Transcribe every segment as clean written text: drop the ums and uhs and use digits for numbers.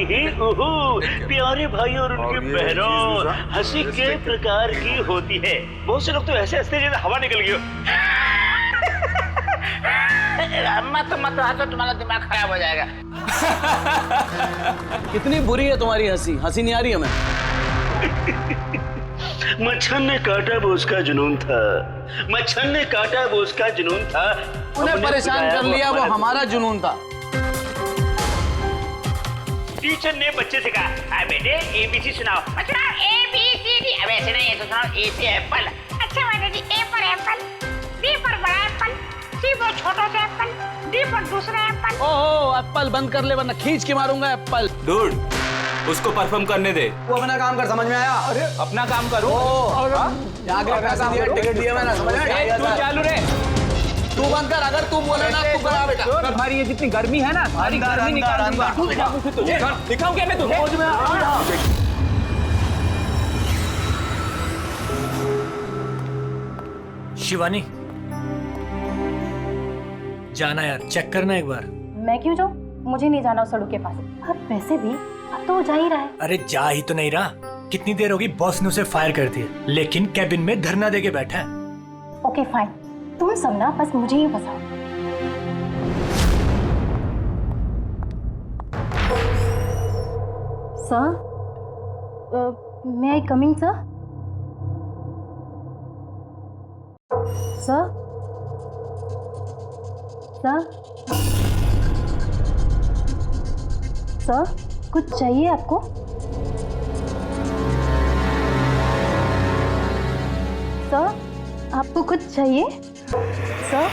ही प्यारे भाई और उनकी बहनों, हंसी के प्रकार की होती है। बहुत से लोग तो ऐसे हंसते जैसे हवा निकल गई हो। मत हंसो, तुम्हारा दिमाग खराब हो जाएगा। कितनी बुरी है तुम्हारी हंसी, हंसी नहीं आ रही हमें। मच्छर ने काटा वो उसका जुनून था, मच्छर ने काटा वो उसका जुनून था, उन्हें परेशान कर लिया वो हमारा जुनून था। टीचर ने बच्चे से कहा, बेटे ABC सुनाओ। बच्चा ABCD, अब ऐसे नहीं, ऐसे सुनाओ। A से एप्पल। अच्छा माता जी, A पर एप्पल, B पर बड़ा एप्पल, C पर छोटा सा एप्पल, D पर दूसरा एप्पल। ओहो, एप्पल बंद कर ले वरना खींच के मारूंगा एप्पल। डूड, उसको परफॉर्म करने दे। वो अपना काम कर, समझ में आया? अरे अपना काम करो। जाके पैसे दिए, टिकट दिया मैंने, समझ में आया? तू चालू रे। तू बंद कर, अगर तू बोले ना तू करा बेटा। तुम्हारी ये जितनी गर्मी है ना, सारी गर्मी निकाल दूंगा। दिखाऊं क्या मैं तुझे? शिवानी, जाना यार, चेक करना एक बार। मैं क्यों जाऊँ? मुझे नहीं जाना उस सड़क के पास। अब वैसे भी अब तो वो जा ही रहा है। अरे जा ही तो नहीं रहा। कितनी देर होगी बॉस ने उसे फायर कर दिया, लेकिन कैबिन में धरना देके बैठा है। ओके फाइन, तुम सब ना बस मुझे ही फंसाओ। Sir, may I coming sir? Sir, sir, sir, कुछ चाहिए आपको? सर, आपको कुछ चाहिए? सर,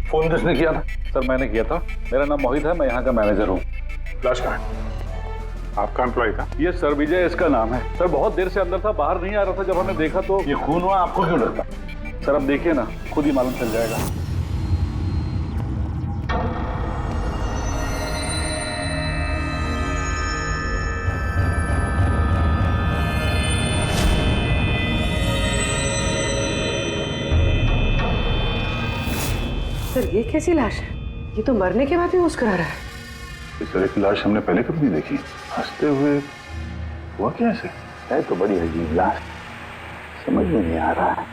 फोन किसने किया था? सर मैंने किया था। मेरा नाम मोहित है, मैं यहाँ का मैनेजर हूँ। लाश कहाँ है? आपका एम्प्लॉय था? ये सर विजय इसका नाम है। सर बहुत देर से अंदर था, बाहर नहीं आ रहा था। जब हमने देखा तो ये खून हुआ, आपको क्यों लगता? सर अब देखिए ना, खुद ही मालूम चल जाएगा। सर ये कैसी लाश है? ये तो मरने के बाद भी मुस्कुरा रहा है। इस तरह की लाश हमने पहले कभी नहीं देखी। हंसते हुए हुआ कैसे? है तो बड़ी अजीब लाश, समझ में नहीं आ रहा है।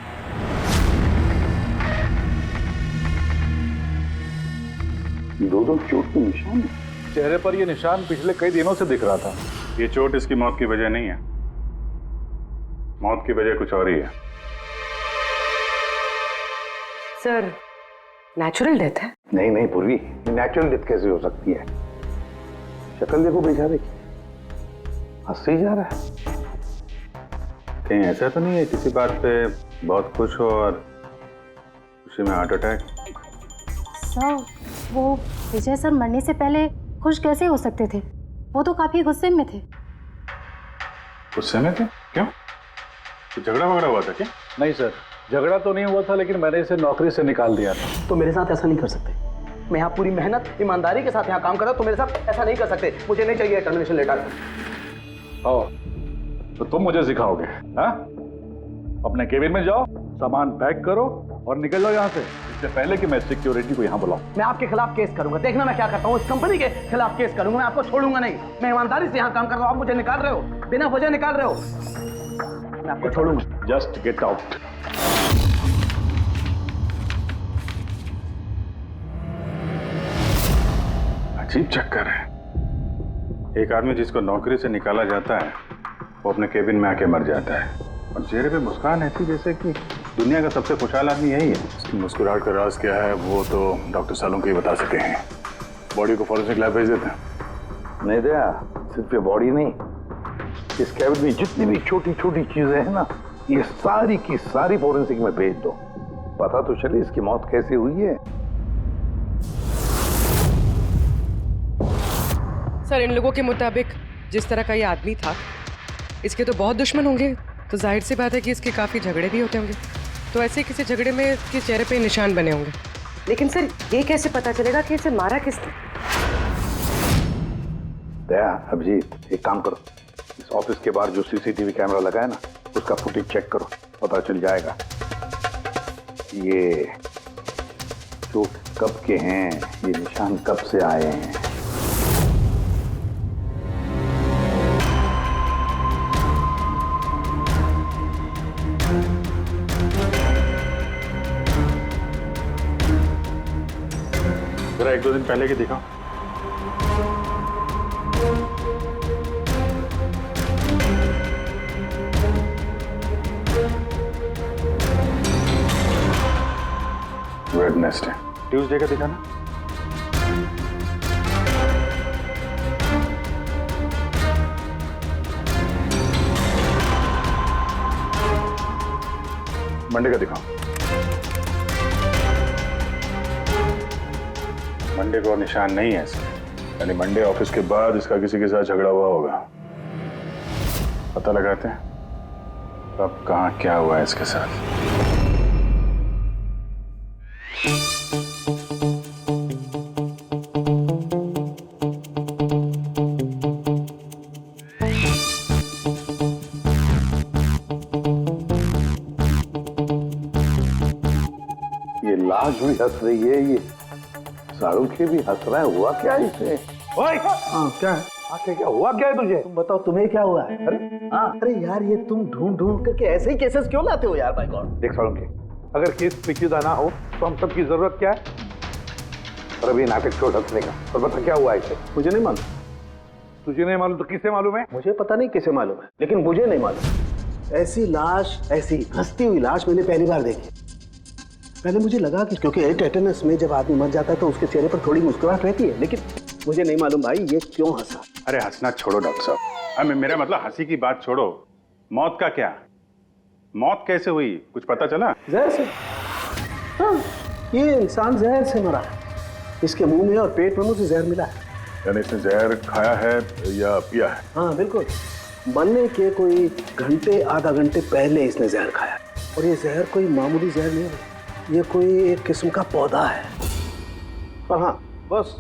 दो चोट के निशान है चेहरे पर। ये निशान पिछले कई दिनों से दिख रहा था। ये चोट इसकी मौत की वजह नहीं है, मौत की वजह कुछ और ही है। सर नेचुरल डेथ है? नहीं नहीं पूर्वी, नेचुरल डेथ कैसे हो सकती है? शक्ल देखो बेचारे की, हंस ही जा रहा है। कहीं ऐसा तो नहीं है किसी बात पे बहुत खुश हो और उसी में हार्ट अटैक? सर, वो विजय सर मरने से पहले खुश कैसे हो सकते थे? वो तो काफी गुस्से में थे। गुस्से में थे? क्यों? तो झगड़ा वगड़ा हुआ था क्या? नहीं सर, झगड़ा तो नहीं हुआ था, लेकिन मैंने इसे नौकरी से निकाल दिया था। तो मेरे साथ ऐसा नहीं कर सकते। मैं यहाँ पूरी मेहनत ईमानदारी के साथ यहाँ काम कर रहा हूँ, तो मेरे साथ ऐसा नहीं कर सकते। मुझे नहीं चाहिए टर्मिनेशन लेटर। तो तुम मुझे सिखाओगे? हाँ, अपने केबिन में जाओ, सामान पैक करो और निकल जाओ यहाँ से, इससे पहले कि मैं सिक्योरिटी को यहाँ बुलाऊं। मैं आपके खिलाफ केस करूंगा, देखना मैं क्या करता हूँ। इस कंपनी के खिलाफ केस करूंगा, मैं आपको छोड़ूंगा नहीं। मैं ईमानदारी से यहाँ काम कर रहा हूँ, आप मुझे निकाल रहे हो, बिना वजह निकाल रहे हो। मैं आपको छोड़ूंगा। Just get out. अजीब चक्कर है। एक आदमी जिसको नौकरी से निकाला जाता है वो अपने केबिन में आके मर जाता है, और चेहरे पे मुस्कान ऐसी जैसे कि दुनिया का सबसे खुशहाल आदमी यही है। इसकी मुस्कुराहट का राज क्या है वो तो डॉक्टर सालुंके ही बता सके हैं। बॉडी को फॉरेंसिक लैब भेज देते हैं। नहीं दया, सिर्फ ये बॉडी नहीं, इस केबिन में जितनी भी छोटी छोटी चीजें हैं ना, ये सारी की सारी फॉरेंसिक में भेज दो, पता तो चले इसकी मौत कैसे हुई है। सर इन लोगों के मुताबिक जिस तरह का ये आदमी था, इसके तो बहुत दुश्मन होंगे, तो जाहिर सी बात है कि इसके काफी झगड़े भी होते होंगे। तो ऐसे किसी झगड़े में इसके चेहरे पे निशान बने होंगे। लेकिन सर ये कैसे पता चलेगा कि इसे मारा किसने? दया, अभिजीत, एक काम करो, इस ऑफिस के बाहर जो सीसीटीवी कैमरा लगा है ना, उसका फुटेज चेक करो, पता चल जाएगा ये चोट कब के हैं, ये निशान कब से आए हैं। जरा 1-2 दिन पहले की दिखाओ। वेडनेसडे, ट्यूसडे का दिखाना। मंडे का दिखाओ। मंडे को निशान नहीं है इसके, यानी मंडे ऑफिस के बाद इसका किसी के साथ झगड़ा हुआ होगा। पता लगाते हैं अब कहाँ क्या हुआ है इसके साथ। ये लाश भी हंस रही है, ये शाहरुख भी हंस रहा है। हुआ क्या है इसे? ओए! हाँ, क्या है? क्या हुआ, क्या है तुझे? तुम बताओ, तुम्हें क्या हुआ है? अरे यार, ये तुम ढूंढ ढूंढ करके ऐसे ही केसेस क्यों लाते हो यार? बाय गॉड, देख शाहरुख, अगर केस पेचीदा ना हो तो हम सबकी जरूरत क्या है? और अभी नाटक छोड़ हंसने का, और बता क्या हुआ इसे? मुझे नहीं मालूम। तुझे नहीं मालूम तो किसे मालूम है? मुझे पता नहीं किसे मालूम है, लेकिन मुझे नहीं मालूम। ऐसी लाश, ऐसी हंसती हुई लाश मैंने पहली बार देखी। पहले मुझे लगा कि क्योंकि टेटनस में जब आदमी मर जाता है तो उसके चेहरे पर थोड़ी मुस्कुराहट रहती है, लेकिन मुझे नहीं मालूम भाई ये क्यों हंसा। अरे हंसना छोड़ो डॉक्टर साहब, अरे मेरा मतलब हंसी की बात छोड़ो, मौत का क्या? मौत कैसे हुई, कुछ पता चला? जहर से। हाँ, ये इंसान जहर से मरा है। इसके मुंह में और पेट में मुझे जहर मिला है। यानी इसने जहर खाया है या पिया है? हाँ बिल्कुल, मरने के कोई घंटे आधा घंटे पहले इसने जहर खाया। और ये जहर कोई मामूली जहर नहीं है, ये कोई एक किस्म का पौधा है। पर हाँ, बस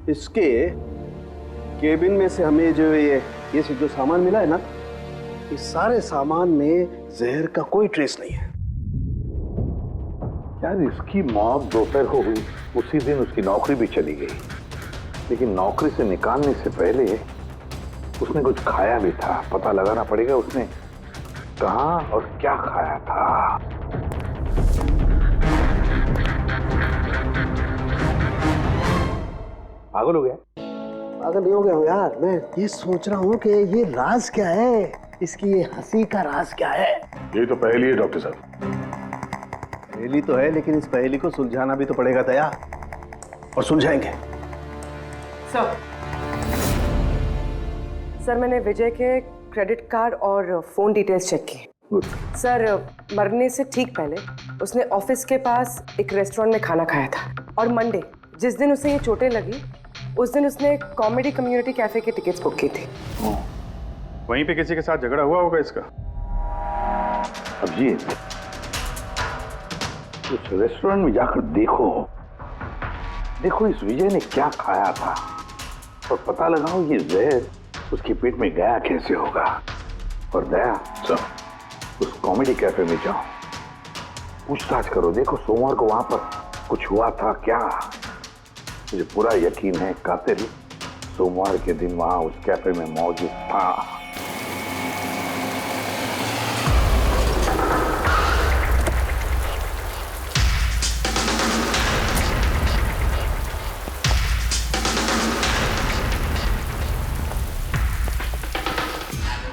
इसके केबिन में से हमें जो ये जो सामान मिला है ना, इस सारे सामान में जहर का कोई ट्रेस नहीं है। यार इसकी मौत दोपहर को हुई, उसी दिन उसकी नौकरी भी चली गई, लेकिन नौकरी से निकालने से पहले उसने कुछ खाया भी था। पता लगाना पड़ेगा उसने कहाँ और क्या खाया था। पागल हो गया? पागल नहीं हो गया हूँ यार, मैं ये सोच रहा हूँ कि ये राज क्या है, इसकी ये हंसी का राज क्या है। ये तो पहेली है डॉक्टर साहब। पहेली तो है, लेकिन इस पहेली को सुलझाना भी तो पड़ेगा दया, और सुलझाएंगे। सर मैंने विजय के क्रेडिट कार्ड और फोन डिटेल्स चेक की। सर मरने से ठीक पहले उसने ऑफिस के पास एक रेस्टोरेंट में खाना खाया था, और मंडे जिस दिन उसे ये चोटें लगी उस दिन उसने कॉमेडी कम्युनिटी कैफे की टिकट्स बुक की थी। वहीं पे किसी के साथ झगड़ा हुआ होगा इसका। अब जी उस रेस्टोरेंट में जाकर देखो इस विजय ने क्या खाया था, और पता लगाओ ये जहर उसके पेट में गया कैसे होगा। और दया उस कॉमेडी कैफे में जाओ, पूछताछ करो, देखो सोमवार को वहां पर कुछ हुआ था क्या। मुझे पूरा यकीन है कातिल सोमवार के दिन वहां उस कैफे में मौजूद था।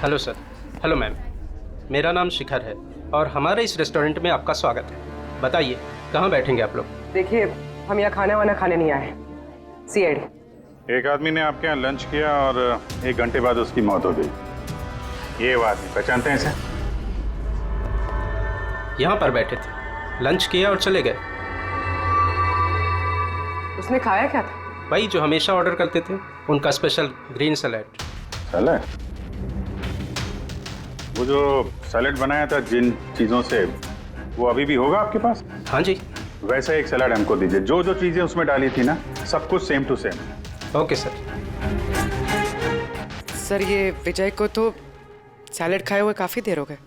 Hello sir. हेलो मैम, मेरा नाम शिखर है और हमारे इस रेस्टोरेंट में आपका स्वागत है। बताइए कहाँ बैठेंगे आप लोग? देखिए हम यहाँ खाना वाना खाने नहीं आए, सीआईडी। एक आदमी ने आपके यहाँ लंच किया और 1 घंटे बाद उसकी मौत हो गई। ये वो आदमी पहचानते हैं इसे? यहाँ पर बैठे थे, लंच किया और चले गए। उसने खाया क्या था? वही जो हमेशा ऑर्डर करते थे, उनका स्पेशल ग्रीन सैलेड। सैलेड? वो जो सैलेड बनाया था जिन चीज़ों से, वो अभी भी होगा आपके पास? हाँ जी। वैसा एक सैलेड हमको दीजिए, जो जो चीज़ें उसमें डाली थी ना, सब कुछ same to same. Okay sir. Sir ये विजय को तो सैलेड खाए हुए काफ़ी देर हो गए,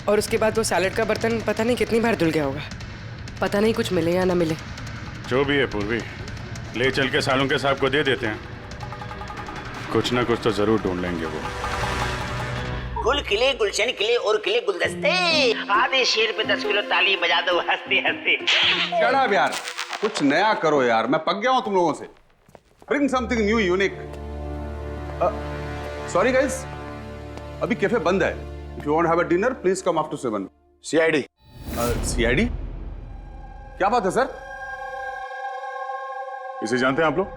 और उसके बाद वो सैलेड का बर्तन पता नहीं कितनी बार धुल गया होगा। पता नहीं कुछ मिले या ना मिले। जो भी है पूर्वी, ले चल के सालों के साहब को दे देते हैं, कुछ ना कुछ तो जरूर ढूंढ लेंगे वो। गुल खिले, गुलशन खिले और खिले गुलदस्ते, आधे शेर पे 10 किलो ताली बजा दो हंसते हंसते। चढ़ा यार, कुछ नया करो यार, मैं पक गया हूं तुम लोगों से। Bring something new unique. Sorry guys, अभी कैफे बंद है। If you want have a dinner please come after 7। CID. CID? क्या बात है सर? इसे जानते हैं आप लोग?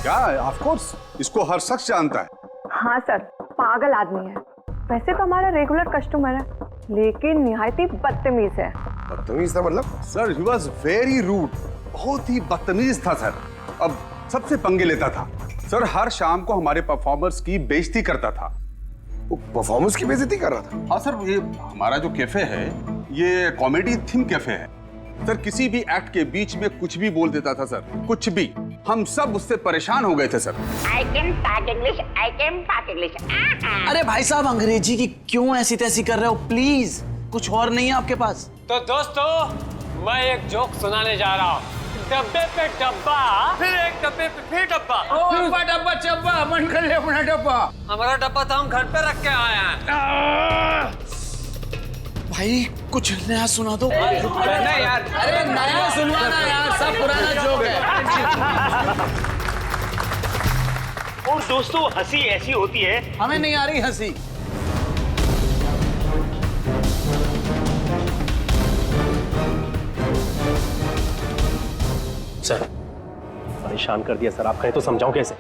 क्या? ऑफ कोर्स, इसको हर शख्स जानता है। हाँ सर, पागल आदमी है। वैसे तो हमारा रेगुलर कस्टमर है, लेकिन निहायती बदतमीज है। बदतमीज था मतलब? Sir he was very rude, बहुत ही बदतमीज था सर। अब सबसे पंगे लेता था सर, हर शाम को हमारे परफॉर्मर्स की बेइज्जती करता था। वो परफॉर्मेंस की बेइज्जती कर रहा था? हाँ सर, ये हमारा जो कैफे है ये कॉमेडी थीम कैफे है सर। किसी भी एक्ट के बीच में कुछ भी बोल देता था सर, कुछ भी। हम सब उससे परेशान हो गए थे sir. I can talk English, I can talk English। अरे भाई साहब, अंग्रेजी की क्यों ऐसी तैसी कर रहे हो? प्लीज, कुछ और नहीं है आपके पास? तो दोस्तों, मैं एक जोक सुनाने जा रहा हूँ। डब्बे पे डब्बा, फिर एक डब्बे पे फिर डब्बा। डब्बा डब्बा चब्बा, मन कर ले अपना डब्बा। हमारा डब्बा तो हम घर पे रख के आए हैं। भाई कुछ नया सुना दो। नहीं यार, अरे नया सुनवाना यार, सब पुराना जोक है। और दोस्तों, हंसी ऐसी होती है। हमें नहीं आ रही हंसी। सर, परेशान कर दिया सर, आप कहें तो समझाऊं कैसे?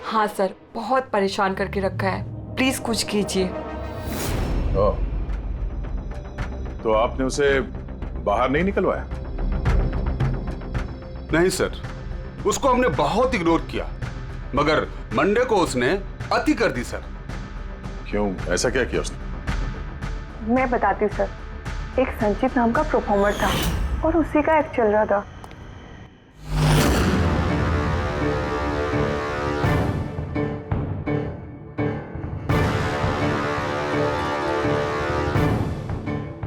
हाँ सर, बहुत परेशान करके रखा है, प्लीज कुछ कीजिए। तो आपने उसे बाहर नहीं निकलवाया? नहीं सर, उसको हमने बहुत इग्नोर किया, मगर मंडे को उसने अति कर दी सर। क्यों, ऐसा क्या किया उसने? मैं बताती हूँ सर। एक संचित नाम का परफॉर्मर था और उसी का एक्ट चल रहा था।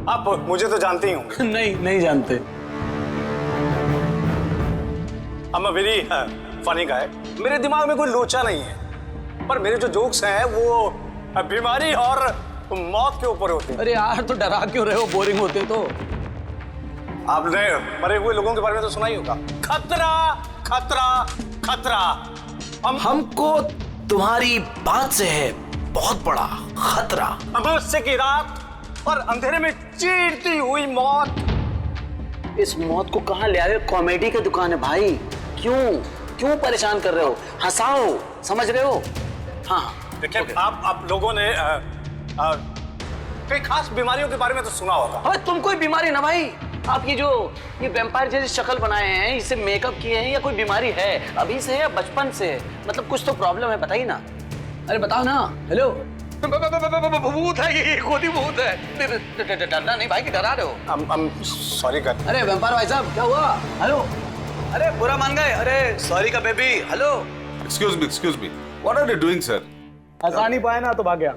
आप मुझे तो जानते ही होंगे। नहीं, नहीं जानते। I'm a very funny guy। मेरे दिमाग में कोई लोचा नहीं है, पर मेरे जो जोक्स हैं वो बीमारी और मौत के ऊपर होते हैं। अरे यार, तो डरा क्यों रहे हो? बोरिंग होते तो। आपने मरे हुए लोगों के बारे में तो सुना ही होगा। खतरा खतरा खतरा। हमको तुम्हारी बात से है बहुत बड़ा खतरा। अमावस्या की रात और अंधेरे में चीरती हुई मौत। इस मौत को कहाँ ले आए? कॉमेडी की दुकान है भाई। क्यों परेशान कर रहे हो? हंसाओ, समझ रहे हो? हाँ देखिए, आप लोगों ने कई खास बीमारियों के बारे में तो सुना होगा। अरे तुम कोई बीमारी ना भाई। आप ये वैम्पायर जैसी शक्ल बनाए हैं, इससे मेकअप किए हैं, या कोई बीमारी है? अभी से है या बचपन से है? मतलब कुछ तो प्रॉब्लम है, बताइए ना। अरे बताओ ना। हेलो, भूत है ये, खुद ही भूत है। डरना नहीं भाई, कि डरा रहे हो? सॉरी कर। अरे वैम्पायर भाई साहब, क्या हुआ? हेलो, अरे बुरा मान गए? अरे सॉरी का baby. Hello, excuse me, what are you doing sir? हंसा नहीं पाया ना तो भाग गया।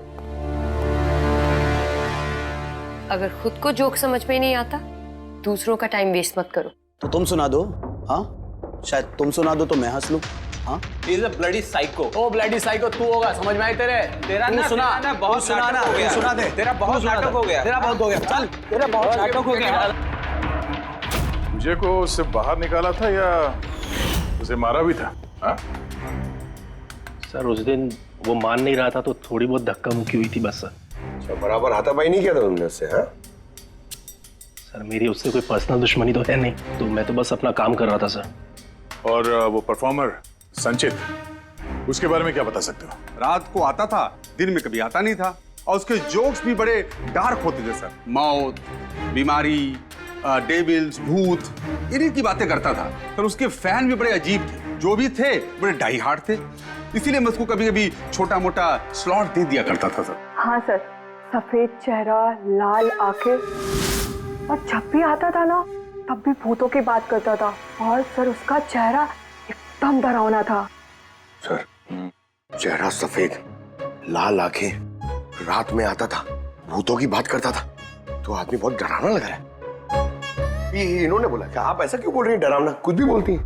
अगर खुद को जोक समझ में नहीं आता, दूसरों का टाइम वेस्ट मत करो। तो तुम सुना दो। हाँ, शायद तुम सुना दो तो मैं हंस लूं। हाँ, He's a bloody psycho। ओ ब्लडी साइको तू होगा, समझ में आई तेरे? तेरा ना सुना, बहुत सुना ना, नाटक हो गया। सुना दे। तेरा बहुत नाटक हो गया। तेरा बहुत हो गया। चल, तेरा बहुत नाटक हो गया। मुझे को उससे बाहर निकाला था या उसे मारा भी था? हाँ? सर, उस दिन वो मान नहीं रहा था तो थोड़ी बहुत धक्का मुक्की हुई थी बस सर। अच्छा, बराबर हाथापाई नहीं किया था तुमने उससे? हाँ सर, मेरी उससे कोई पर्सनल दुश्मनी तो है नहीं, तो मैं तो बस अपना काम कर रहा था सर। और वो परफॉर्मर संचित, उसके बारे में क्या बता सकते हो? रात को आता था, दिन में कभी आता नहीं था, और उसके जोक्स भी बड़े डार्क होते थे सर। मौत, बीमारी, डेविल्स, भूत, इन्हीं की बातें करता था सर। उसके फैन भी बड़े अजीब थे, जो भी थे बड़े डाई हार्ड थे, इसीलिए मैं उसको कभी कभी छोटा मोटा स्लॉट दे दिया करता था सर। हाँ सर, सफेद चेहरा, लाल आंखें, और जब भी आता था ना तब भी भूतों की बात करता था। और सर, उसका चेहरा एकदम डरावना था। सर, चेहरा सफेद, लाल आंखें, रात में आता था, भूतों की बात करता था, तो आदमी बहुत डरावना लग रहा है। ये इन्होंने बोला कि आप ऐसा क्यों बोल रही हैं, डरावना कुछ भी बोलती हैं।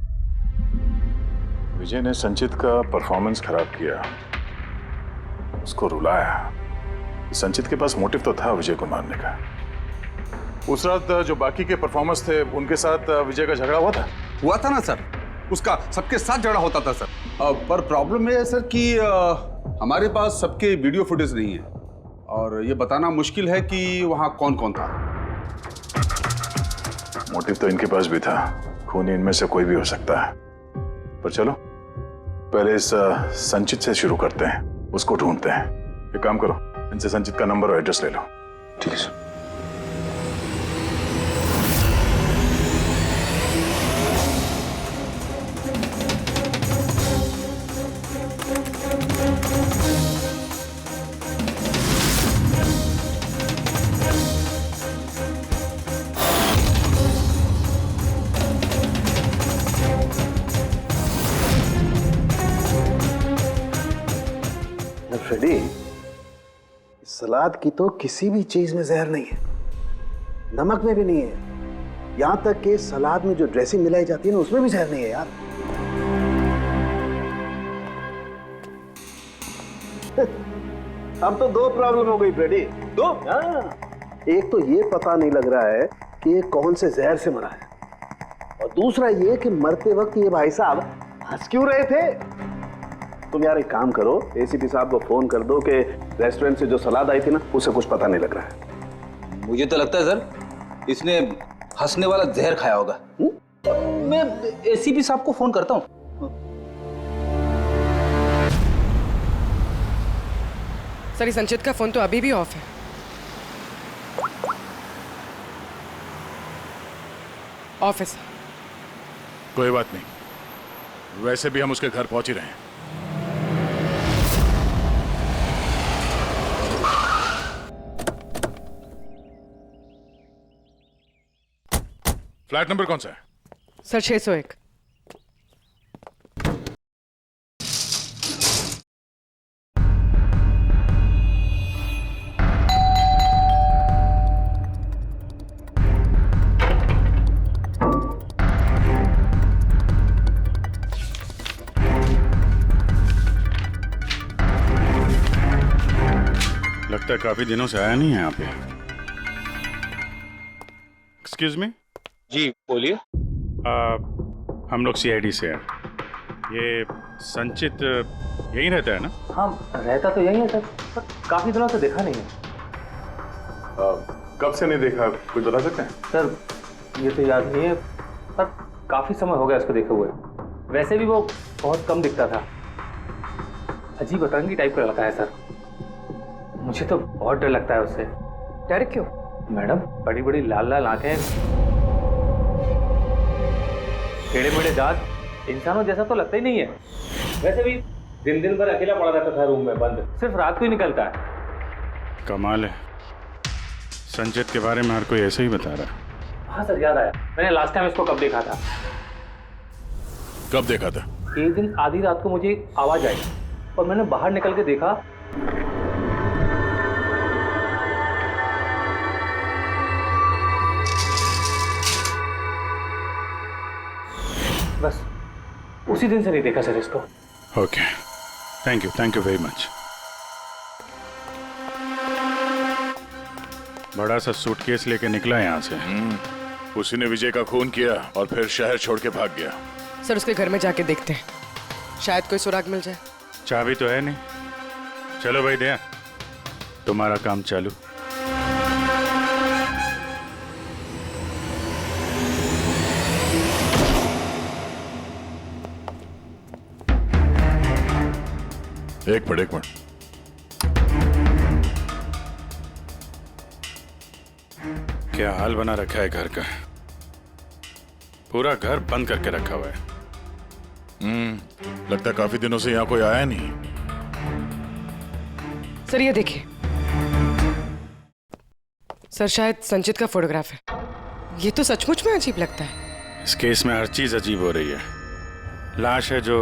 विजय ने संचित का परफॉर्मेंस खराब किया, उसको रुलाया। संचित के पास मोटिव तो था विजय को मारने का। उस रात जो बाकी के परफॉर्मर्स थे उनके साथ विजय का झगड़ा हुआ था ना सर, उसका सबके साथ झगड़ा होता था सर। पर प्रॉब्लम ये है सर कि हमारे पास सबके वीडियो फुटेज नहीं है और ये बताना मुश्किल है कि वहां कौन कौन था। मोटिव तो इनके पास भी था, खूनी इनमें से कोई भी हो सकता है। पर चलो पहले इस संचित से शुरू करते हैं, उसको ढूंढते हैं। एक काम करो, इनसे संचित का नंबर और एड्रेस ले लो। ठीक है सर। फ्रेडी, सलाद की तो किसी भी चीज में जहर नहीं है, नमक में भी नहीं है, यहां तक कि सलाद में जो ड्रेसिंग मिलाई जाती है ना उसमें भी जहर नहीं है यार। अब तो दो प्रॉब्लम हो गई फ्रेडी, दो। एक तो ये पता नहीं लग रहा है कि ये कौन से जहर से मरा है, और दूसरा ये कि मरते वक्त ये भाई साहब हंस क्यों रहे थे। तुम यार एक काम करो, एसीपी साहब को फोन कर दो कि रेस्टोरेंट से जो सलाद आई थी ना उसे कुछ पता नहीं लग रहा है। मुझे तो लगता है सर इसने हंसने वाला जहर खाया होगा। मैं एसीपी साहब को फोन करता हूँ। सर संचित का फोन तो अभी भी ऑफ है। ऑफिस। कोई बात नहीं, वैसे भी हम उसके घर पहुंच ही रहे हैं। फ्लैट नंबर कौन सा है? सर 601। लगता है काफी दिनों से आया नहीं है यहाँ पे। Excuse me. जी बोलिए। हम लोग सीआईडी से हैं। ये संचित यहीं रहता है ना? हाँ रहता तो यहीं है सर, पर काफी दिनों से देखा नहीं है। कब से नहीं देखा, कुछ बता सकते हैं? सर ये तो याद नहीं है, पर काफी समय हो गया उसको देखे हुए। वैसे भी वो बहुत कम दिखता था, अजीब अतरंगी टाइप का लड़का है सर। मुझे तो बहुत डर लगता है उससे। डर क्यों? मैडम बड़ी बड़ी लाल लाल आंखें, टेढ़े मेढ़े दांत, इंसानों जैसा तो लगता ही नहीं है। वैसे भी दिन दिन भर अकेला पड़ा रहता था रूम में बंद, सिर्फ रात को ही निकलता है। कमाल है, संचित के बारे में हर कोई ऐसे ही बता रहा है। हाँ सर याद आया, मैंने लास्ट टाइम इसको कब देखा था। कब देखा था? एक दिन आधी रात को मुझे आवाज आई और मैंने बाहर निकल के देखा, बस उसी दिन से नहीं देखा सर इसको। Okay, thank you very much. बड़ा सा सूटकेस लेके निकला यहाँ से। उसी ने विजय का खून किया और फिर शहर छोड़ के भाग गया। सर उसके घर में जाके देखते हैं, शायद कोई सुराग मिल जाए। चाबी तो है नहीं। चलो भाई दया, तुम्हारा काम चालू। एक मिनट। क्या हाल बना रखा है घर का, पूरा घर बंद करके रखा हुआ है। लगता है काफी दिनों से यहाँ कोई आया नहीं। सर ये देखिए, सर शायद संचित का फोटोग्राफ है। ये तो सचमुच में अजीब लगता है। इस केस में हर चीज अजीब हो रही है। लाश है जो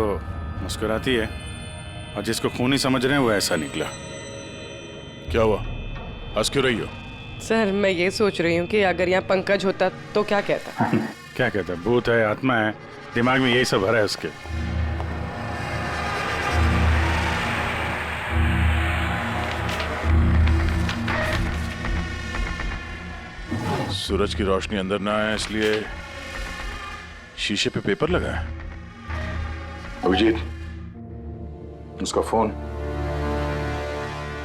मुस्कुराती है और जिसको खूनी समझ रहे हैं वो ऐसा निकला। क्या हुआ? हंस क्यों रही हो? सर मैं ये सोच रही हूँ कि अगर यहाँ पंकज होता तो क्या कहता। क्या कहता है? भूत है, आत्मा है, दिमाग में यही सब भरा है उसके। सूरज की रोशनी अंदर ना आए इसलिए शीशे पे पेपर लगा है। अभिजीत, उसका फोन,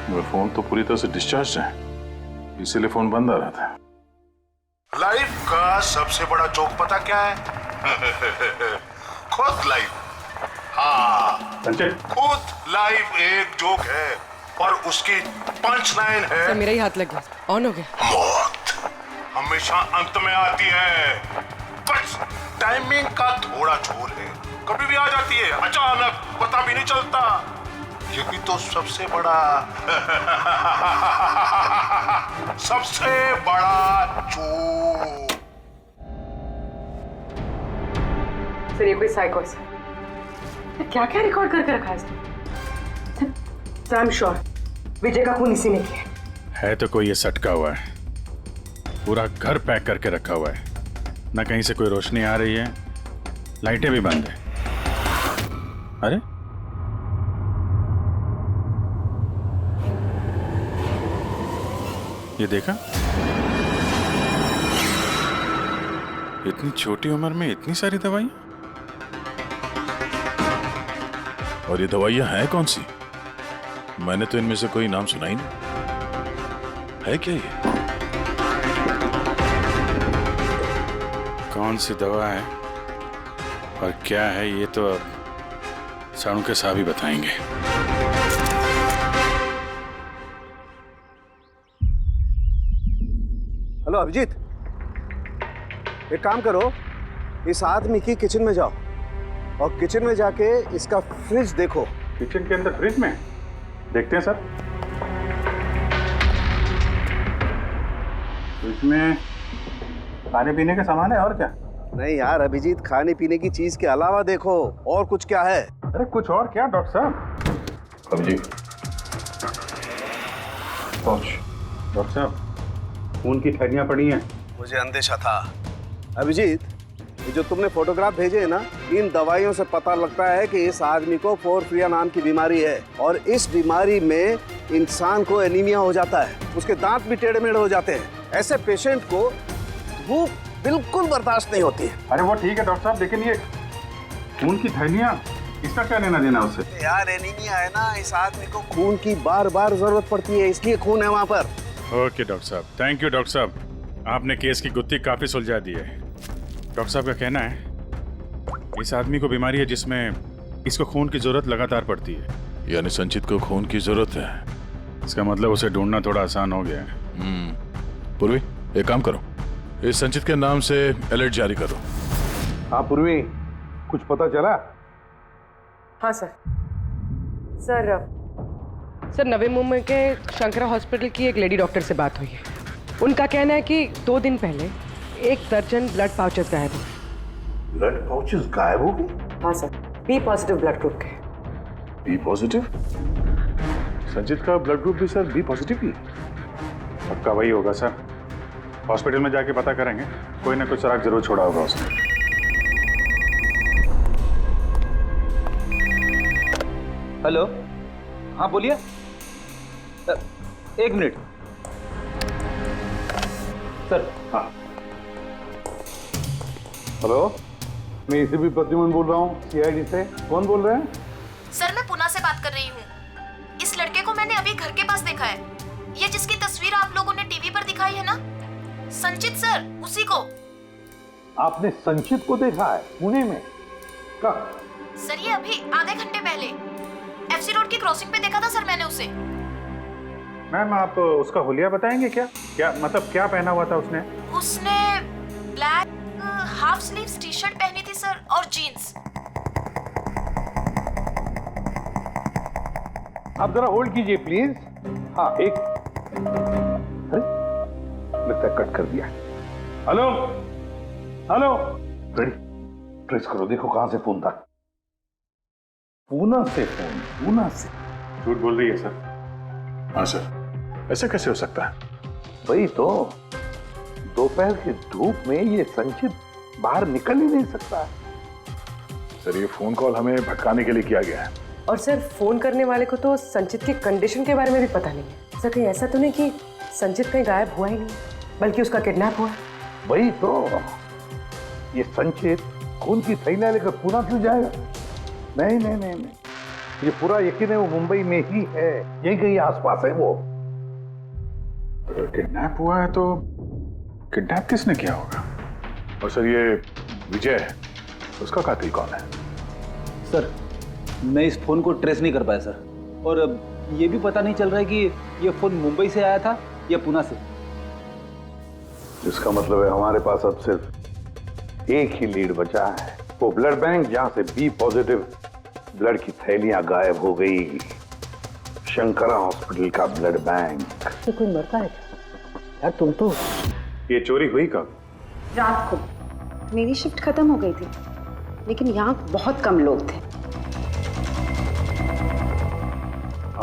मगर फोन तो पूरी तरह से डिस्चार्ज है, इसीलिए फोन बंद आ रहा था। लाइफ का सबसे बड़ा जोक पता क्या है? खुद लाइफ। हाँ, खुद लाइफ एक जोक है और उसकी पंच लाइन है। सर मेरा ही हाथ लग गया, ऑन हो गया। मौत हमेशा अंत में आती है, बस टाइमिंग का थोड़ा झोल है, कभी भी आ जाती है अचानक, पता भी नहीं चलता। ये भी तो सबसे बड़ा सबसे बड़ा जोक। सर ये कोई साइको है। क्या क्या रिकॉर्ड करके रखा है इसने? सर आई एम श्योर विजय का खून इसी ने किया है। तो कोई ये सटका हुआ है, पूरा घर पैक करके रखा हुआ है, ना कहीं से कोई रोशनी आ रही है, लाइटें भी बंद है। अरे ये देखा, इतनी छोटी उम्र में इतनी सारी दवाइयां, और ये दवाइयां हैं कौन सी? मैंने तो इनमें से कोई नाम सुना ही नहीं। है क्या ये? कौन सी दवा है और क्या है ये तो अब साणु के साहब ही बताएंगे। हेलो अभिजीत, एक काम करो, इस आदमी की किचन में जाओ और किचन में जाके इसका फ्रिज देखो। किचन के अंदर फ्रिज में? देखते हैं सर। इसमें खाने पीने का सामान है और क्या? नहीं यार अभिजीत, खाने पीने की चीज के अलावा देखो और कुछ क्या है। अरे कुछ और क्या डॉक्टर साहब? अभिजीत डॉक्टर साहब, खून की थैलियां पड़ी हैं। मुझे अंदेशा था। अभिजीत, ये जो तुमने फोटोग्राफ भेजे हैं ना, इन दवाइयों से पता लगता है कि इस आदमी को पोरफिरिया नाम की बीमारी है, और इस बीमारी में इंसान को एनीमिया हो जाता है, उसके दांत भी टेढ़े मेढ़े हो जाते हैं। ऐसे पेशेंट को भूख बिल्कुल बर्दाश्त नहीं होती है। अरे वो ठीक है डॉक्टर साहब, लेकिन ये खून की थैलियां, इसका क्या लेना देना उससे? यार एनीमिया है ना, इस आदमी को खून की बार बार जरूरत पड़ती है, इसलिए खून है वहाँ पर। ओके डॉक्टर साहब, थैंक यू डॉक्टर साहब, आपने केस की गुत्थी काफी सुलझा दी है। डॉक्टर साहब का कहना है इस आदमी को बीमारी है जिसमें इसको खून की जरूरत लगातार पड़ती है। यानी संचित को खून की जरूरत है, इसका मतलब उसे ढूंढना थोड़ा आसान हो गया है। पूर्वी, एक काम करो, इस संचित के नाम से अलर्ट जारी करो। हाँ पूर्वी, कुछ पता चला? हाँ सर नवी मुंबई के शंकरा हॉस्पिटल की एक लेडी डॉक्टर से बात हुई है। उनका कहना है कि 2 दिन पहले 1 दर्जन ब्लड पाउचेस गायब हो गए। ब्लड पाउचेस गायब हो गए? हाँ sir, B positive blood group के। B positive? संचित का ब्लड ग्रुप भी सर बी पॉजिटिव ही? पक्का वही होगा सर, हॉस्पिटल में जाके पता करेंगे, कोई ना कोई सुराग जरूर छोड़ा होगा उसने। हेलो, हाँ बोलिए। 1 मिनट सर। हाँ हेलो, मैं एसीपी प्रद्युमन बोल रहा हूँ सीआईडी से। कौन बोल रहे हैं? सर मैं पुणे से बात कर रही हूँ। इस लड़के को मैंने अभी घर के पास देखा है, ये जिसकी तस्वीर आप लोगों ने टीवी पर दिखाई है ना, संचित सर, उसी को। आपने संचित को देखा है पुणे में? कब? सर ये अभी आधे घंटे पहले एफसी रोड की क्रॉसिंग पे देखा था सर मैंने उसे। मैम आप उसका हुलिया बताएंगे क्या? क्या मतलब क्या पहना हुआ था उसने? उसने black half sleeves T shirt पहनी थी सर, और जीन्स। आप जरा होल्ड कीजिए प्लीज। हाँ एक, अरे लगता है कट कर दिया। हेलो हेलो, रेडी, ट्रेस करो, देखो कहां से फोन था। पूना से फोन, पूना से। झूठ बोल रही है सर। हाँ सर, ऐसे कैसे हो सकता है? वही तो, दोपहर की धूप में ये संचित बाहर निकल ही नहीं सकता। सर ये फोन कॉल हमें भटकाने के लिए किया गया है। और सर फोन करने वाले को तो संचित की कंडीशन के बारे में भी पता नहीं है। सर कहीं ऐसा तो नहीं कि संचित कहीं गायब हुआ ही नहीं, बल्कि उसका किडनैप हुआ? वही तो, ये संचित खून की थैलियां लेकर पुणे क्यों जाएगा? नहीं नहीं नहीं नहीं, ये पूरा यकीन है वो मुंबई में ही है, यही कहीं आसपास है वो। किडनैप हुआ है तो किडनैप किसने किया होगा? और सर ये विजय है, उसका कातिल कौन है? सर मैं इस फोन को ट्रेस नहीं कर पाया सर, और ये भी पता नहीं चल रहा है कि ये फोन मुंबई से आया था या पुणे से। इसका मतलब है हमारे पास अब सिर्फ एक ही लीड बचा है, वो ब्लड बैंक जहां से बी पॉजिटिव ब्लड की थैलियां गायब हो गई। शंकरा हॉस्पिटल का ब्लड बैंक। तो कोई मरता है यार? तुम तो ये चोरी हुई कब? रात को। मेरी शिफ्ट खत्म हो गई थी, लेकिन यहाँ बहुत कम लोग थे।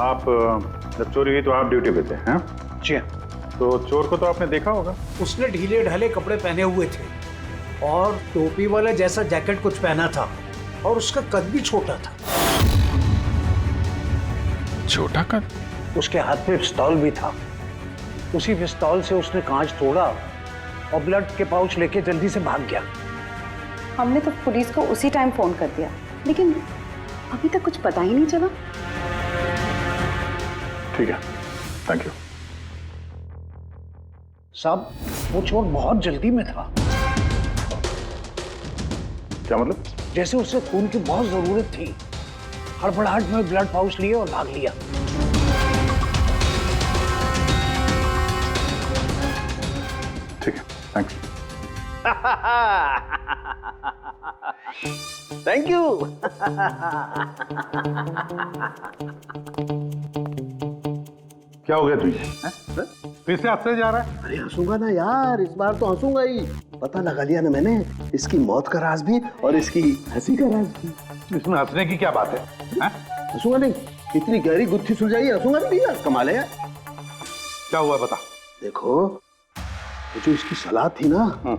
आप जब चोरी हुई तो आप ड्यूटी पे थे? हैं? जी। तो चोर को तो आपने देखा होगा। उसने ढीले ढाले कपड़े पहने हुए थे और टोपी वाला जैसा जैकेट कुछ पहना था, और उसका कद भी छोटा था। छोटा कद? उसके हाथ में पिस्तौल भी था। उसी पिस्तौल से उसने कांच तोड़ा और ब्लड के पाउच लेके जल्दी से भाग गया। हमने तो पुलिस को उसी टाइम फोन कर दिया, लेकिन अभी तक कुछ पता ही नहीं चला। ठीक है, थैंक यू। साहब वो चोर बहुत जल्दी में था। क्या मतलब? जैसे उसे खून की बहुत जरूरत थी, हड़बड़ाहट में ब्लड पाउच लिए और भाग लिया। ठीक है, थैंक्स। Thank you. क्या हो गया तुझे? फिर से हंसने जा रहा है? अरे हंसूंगा ना यार, इस बार तो हंसूंगा ही। पता लगा लिया ना मैंने इसकी मौत का राज भी और इसकी हंसी का राज भी। इसमें हंसने की क्या बात है? हंसूंगा नहीं, इतनी गहरी गुत्थी सुलझाई, हंसूंगा नहीं यार, कमाल है यार। क्या हुआ बता। देखो ये जो इसकी सलाद थी ना,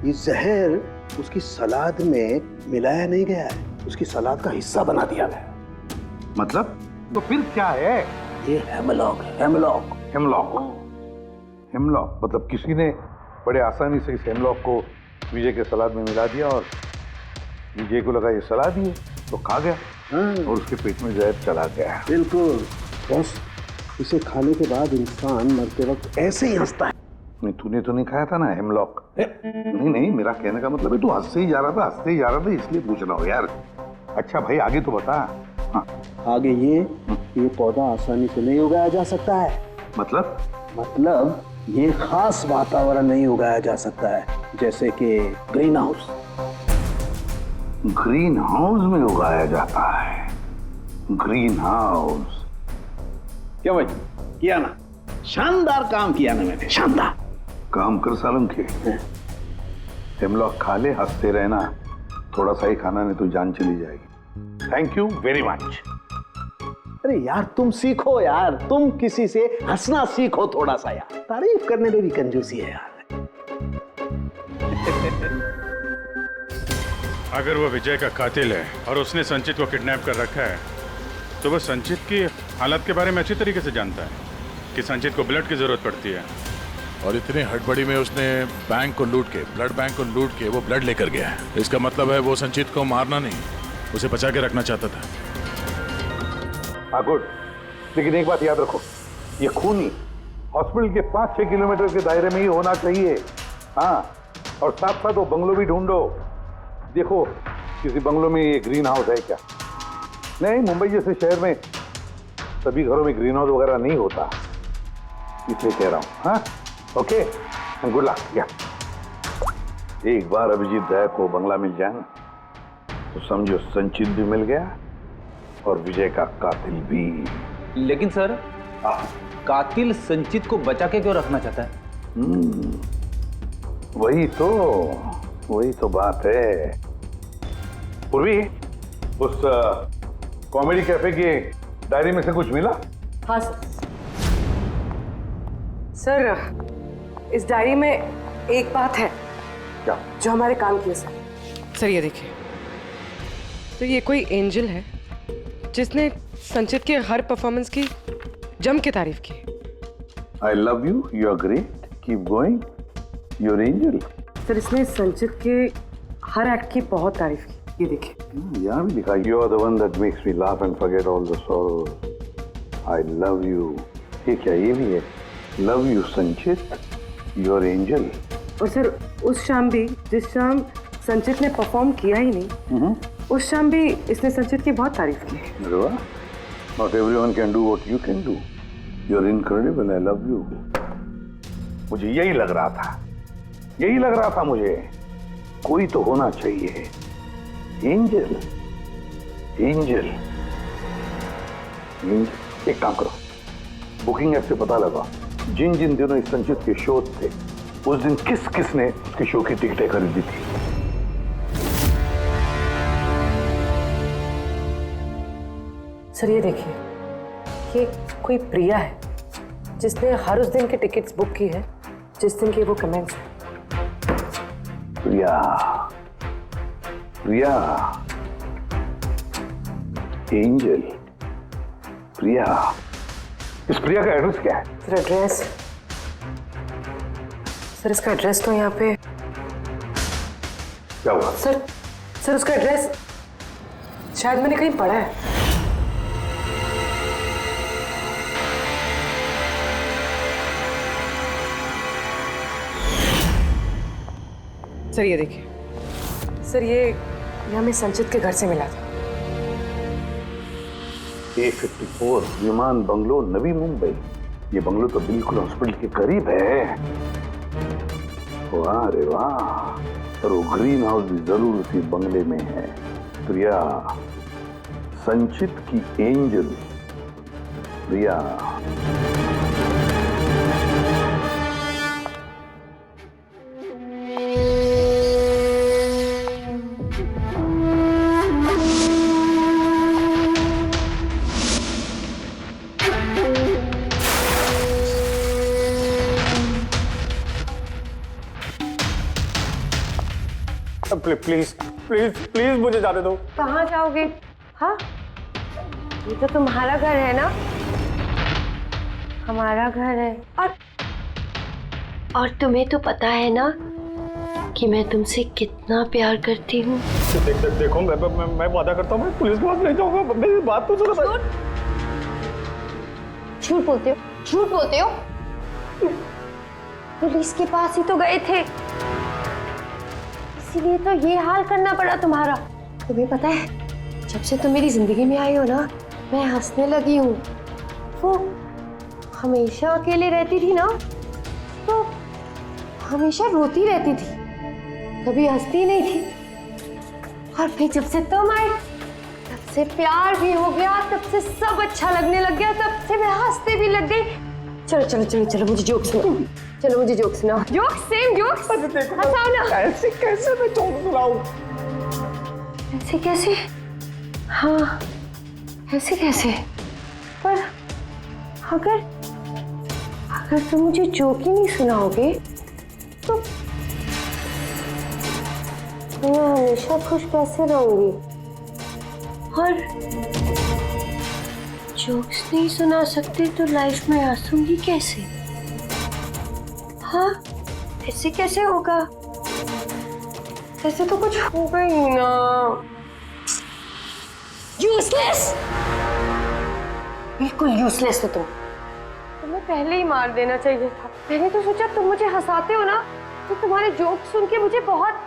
ये जहर उसकी सलाद में मिलाया नहीं गया है, उसकी सलाद का हिस्सा बना दिया गया। मतलब? तो फिर क्या है? ये हेमलॉक है, हेमलॉक। हेमलॉक? हेमलॉक मतलब किसी ने बड़े आसानी से इस हेमलॉक को विजय के सलाद में मिला दिया और विजय को लगा ये सलाद ही है तो खा गया और उसके पेट में जहर चला गया। बिल्कुल बस, इसे खाने के बाद इंसान मरते वक्त ऐसे ही हंसता है। नहीं, तूने तो नहीं खाया था ना हेमलॉक? नहीं नहीं, मेरा कहने का मतलब है तू हंसते ही जा रहा था, हंसते ही जा रहा था, इसलिए पूछ रहा हूँ यार। अच्छा भाई आगे तो बता। हाँ। आगे ये पौधा आसानी से नहीं उगाया जा सकता है। मतलब ये खास वातावरण नहीं उगाया जा सकता है, जैसे कि ग्रीन हाउस। ग्रीन हाउस में उगाया जाता है? Green house? क्या भाई किया ना, शानदार काम किया ना मैंने, शानदार काम कर सालम के। हेमलॉक खा ले, हंसते रहना, थोड़ा सा ही खाना नहीं तो जान चली जाएगी। Thank you very much. अरे यार तुम सीखो यार, तुम किसी से हंसना सीखो थोड़ा सा यार, तारीफ करने में भी कंजूसी है यार। अगर वो विजय का कातिल है और उसने संचित को किडनैप कर रखा है तो वो संचित की हालत के बारे में अच्छी तरीके से जानता है कि संचित को ब्लड की जरूरत पड़ती है। और इतनी हड़बड़ी में उसने बैंक को लूट के, ब्लड बैंक को लूट के वो ब्लड लेकर गया है। इसका मतलब है वो संचित को मारना नहीं, उसे बचा के रखना चाहता था। हाँ गुड, लेकिन एक बात याद रखो, ये खून ही हॉस्पिटल के 5-6 किलोमीटर के दायरे में ही होना चाहिए। हाँ, और साथ साथ वो बंगलो भी ढूंढो, देखो किसी बंगलो में ये ग्रीन हाउस है क्या। नहीं, मुंबई जैसे शहर में सभी घरों में ग्रीन हाउस वगैरह नहीं होता, इसलिए कह रहा हूँ। हाँ ओके, गुड लक। या एक बार अभिजीत दया को बंगला मिल जाए ना तो समझो संचित भी मिल गया और विजय का कातिल भी। लेकिन सर कातिल संचित को बचा के क्यों रखना चाहता है? वही तो बात है। पूर्वी, उस कॉमेडी कैफे की डायरी में से कुछ मिला? हाँ सर। सर इस डायरी में एक बात है क्या जो हमारे काम की है सर। सर ये देखिए, तो ये कोई एंजल है जिसने संचित के हर परफॉर्मेंस की जम के तारीफ की। I love you, you are great, keep going, your angel. Sir इसने संचित के हर एक्ट की बहुत तारीफ की, ये देखिए। यहाँ भी लिखा, you are the one that makes me laugh and forget all the sorrows, I love you. ये क्या, ये भी है, love you Sanchit, your angel. और सर उस शाम भी, जिस शाम संचित ने परफॉर्म किया ही नहीं, उस शाम भी इसने संचित की बहुत तारीफ की। अरे वाह, not everyone can do what you can do, you are incredible, I love you. मुझे यही लग रहा था, यही लग रहा था मुझे, कोई तो होना चाहिए, एंजल, एंजल, एंजल। एक काम करो, बुकिंग ऐप से पता लगा जिन जिन दिनों इस संचित के शो थे, उस दिन किस किस ने उसके शो की टिकटें खरीदी थी। सर ये देखिए, ये कोई प्रिया है जिसने हर उस दिन की टिकट्स बुक की है जिस दिन के वो कमेंट्स हैं। प्रिया, प्रिया, एंजल, प्रिया। इस प्रिया का एड्रेस क्या है? सर एड्रेस, सर इसका एड्रेस तो यहाँ पे क्या हुआ? सर उसका एड्रेस शायद मैंने कहीं पढ़ा है। सर ये देखिए, सर ये हमें संचित के घर से मिला था। A54 विमान बंगलो, नवी मुंबई। ये बंगलो तो बिल्कुल हॉस्पिटल के करीब है। वाह रे वाह, और वो ग्रीन हाउस भी जरूर उसी बंगले में है। प्रिया, संचित की angel, Priya. Please please please मुझे जाने दो। कहाँ जाओगे? हाँ, ये तो तुम्हारा घर है ना, हमारा घर है। और तुम्हें तो पता है ना कि मैं तुमसे कितना प्यार करती हूँ। देखो मैं वादा करता हूँ, मैं पुलिस के पास नहीं जाऊंगा। मेरी बात तो सुनो। झूठ बोलते हो, झूठ बोलते हो। पुलिस के पास ही तो गए थे, इसीलिए तो ये हाल करना पड़ा तुम्हारा। तुम्हें पता है, जब से तुम मेरी जिंदगी में आई हो ना, मैं हंसने लगी हूँ। वो हमेशा अकेले रहती थी ना, तो हमेशा रोती रहती थी, कभी हंसती नहीं थी। और फिर जब से तुम आए, तब से प्यार भी हो गया, तब से सब अच्छा लगने लग गया, तब से मैं हंसते भी लग गई। चलो चलो चलो चलो, मुझे जोक सुनाओ, चलो मुझे जोक सुनाओ। जोक, सेम जोक, हंसाओ ना। ऐसे कैसे मैं जोक सुनाऊं? ऐसे कैसे? हाँ, ऐसे कैसे? पर अगर तुम मुझे जोक ही नहीं सुनाओगे तो मैं हमेशा खुश कैसे रहूंगी? और जोक्स नहीं सुना सकते तो लाइफ में हंसूंगी कैसे? हाँ, ऐसे कैसे होगा? ऐसे तो कुछ होगा ही ना। यूजलेस, बिल्कुल यूजलेस हो तुम। तुम्हें पहले ही मार देना चाहिए था। मैंने तो सोचा तुम मुझे हंसाते हो ना, तो तुम्हारे जोक सुन के मुझे बहुत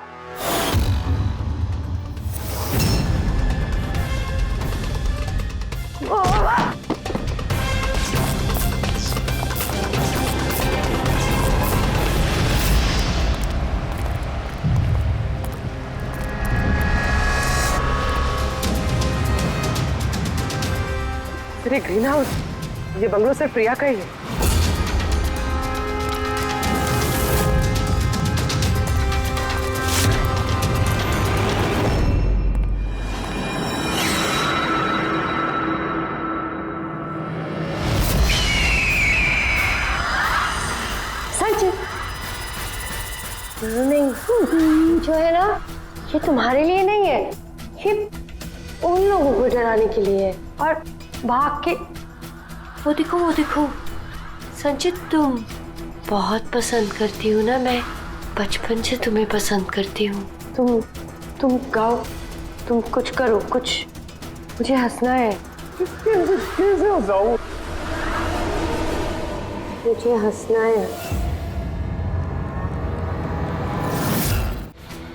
ये ग्रीन हाउस, ये बंगलो सिर्फ प्रिया का ही है। जो है ना, ये तुम्हारे लिए नहीं है, ये उन लोगों को डराने के लिए है। और भाग के वो देखो संचित, तुम बहुत पसंद करती हो ना, मैं बचपन से तुम्हें पसंद करती हूँ। तुम गाओ, तुम कुछ करो, कुछ मुझे हंसना है। कैसे हंसाऊं? मुझे हंसना है।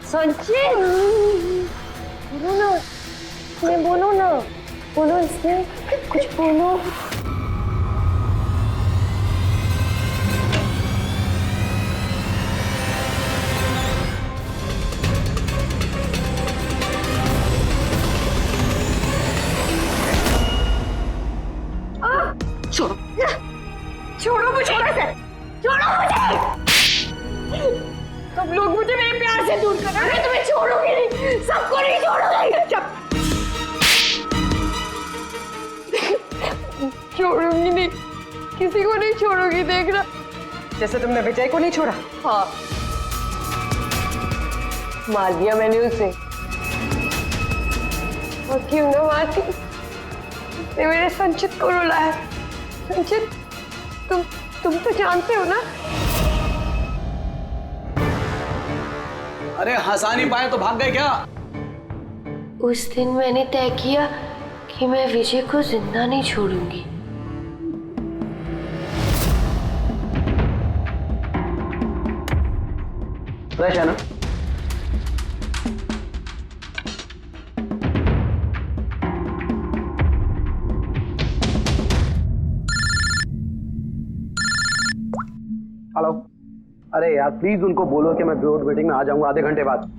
संचित बोलो ना, इसमें बोलो ना, बोलो इसमें कुछ बोलो। छोड़ो मुझे, छोड़ो मुझे। सब लोग मुझे मेरे प्यार से दूर कर रहे हैं, मैं तुम्हें छोड़ूंगी नहीं, सबको नहीं छोड़ूंगी। छोड़ूंगी नहीं, किसी को नहीं छोड़ूंगी, देखना। जैसे तुमने विजय को नहीं छोड़ा। हाँ, मार दिया मैंने उसे। और क्यों ना मारती, उसने मेरे संचित को रुलाया। संचित, तुम तो जानते हो ना। अरे हंसा नहीं पाए तो भाग गए क्या? उस दिन मैंने तय किया कि मैं विजय को जिंदा नहीं छोड़ूंगी। फ्रेश है ना? हेलो। अरे यार प्लीज उनको बोलो कि मैं बोर्ड मीटिंग में आ जाऊंगा आधे घंटे बाद।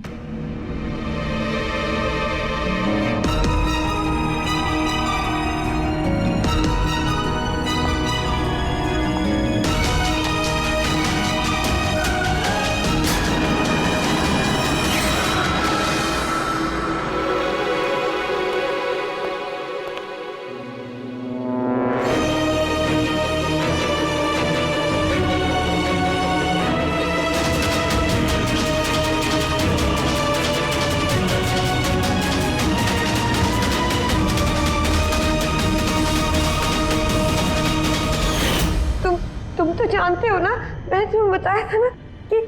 तुम तो जानते हो ना, मैंने तुम्हें बताया था ना कि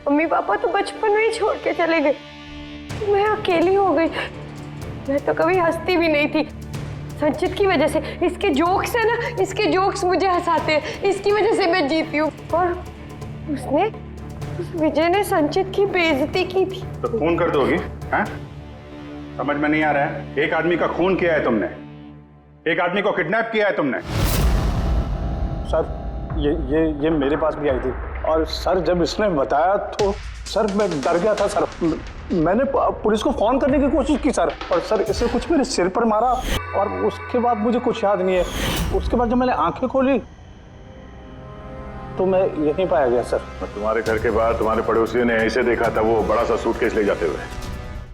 मम्मी पापा तो बचपन में ही छोड़ के चले गए, मैं अकेली हो गई। मैं तो कभी हंसती भी नहीं थी, संचित की वजह से। इसके जोक्स है ना, इसके जोक्स मुझे हंसाते हैं, इसकी वजह से मैं जीती हूँ। और उस विजय ने संचित की बेइज्जती की थी। तो खून कर दोगी? हैं? समझ में नहीं आ रहा है? एक आदमी का खून किया है तुमने, एक आदमी को किडनैप किया है तुमने। सर ये मेरे पास भी आई थी, और सर जब इसने बताया तो सर मैं डर गया था सर। मैंने पुलिस को फोन करने की कोशिश की सर, और सर इसने कुछ मेरे सिर पर मारा, और उसके बाद मुझे कुछ याद नहीं है। उसके बाद जब मैंने आंखें खोली तो मैं यहीं पाया गया सर। तुम्हारे घर के बाहर तुम्हारे पड़ोसियों ने ऐसे देखा था, वो बड़ा सा सूटकेस ले जाते हुए,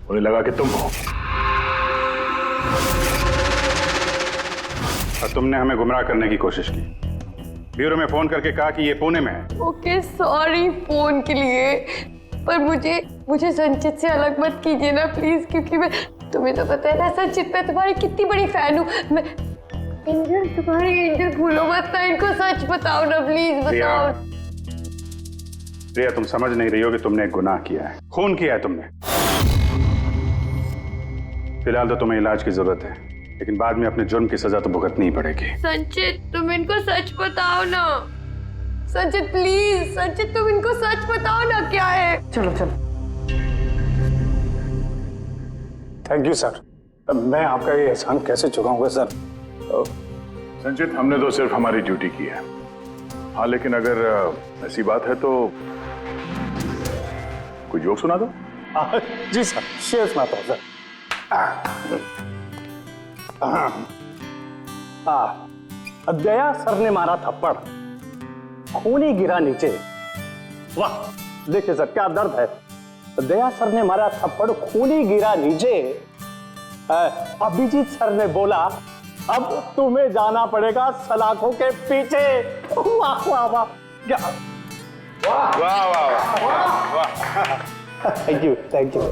उन्हें लगा कि तुम हो, और तुमने हमें गुमराह करने की कोशिश की। ब्यूरो में फोन करके कहा कि ये पुणे में है। ओके सॉरी फोन के लिए, पर मुझे संचित से अलग मत कीजिए ना प्लीज, क्योंकि मैं, तुम्हें तो पता है ना संचित, मैं तुम्हारी कितनी बड़ी फैन हूँ। मैं एंजल, तुम्हारी एंजल भूलो मत ना, इनको सच बताओ ना प्लीज, बताओ। प्रिया तुम समझ नहीं रही हो कि तुमने एक गुनाह किया है, खून किया है तुमने। फिलहाल तो तुम्हें इलाज की जरूरत है, लेकिन बाद में अपने जुर्म की सजा तो भुगतनी ही पड़ेगी। संचित तुम इनको सच बताओ ना, संचित प्लीज, संचित तुम इनको सच बताओ ना क्या है। चलो थैंक यू सर, मैं आपका ये एहसान कैसे चुकाऊंगा सर। संचित हमने तो सिर्फ हमारी ड्यूटी की है। हाँ लेकिन अगर ऐसी बात है तो कोई जोक सुना दो। जी सर, शेर सुनाता हूँ सर। दया सर ने मारा थप्पड़, खूनी गिरा नीचे। वाह देखिए सर क्या दर्द है। दया सर ने मारा थप्पड़, खूनी गिरा नीचे। अभिजीत सर ने बोला अब तुम्हें जाना पड़ेगा सलाखों के पीछे। वाह वाह वाह, क्या वाह वाह वाह वाह। Thank you.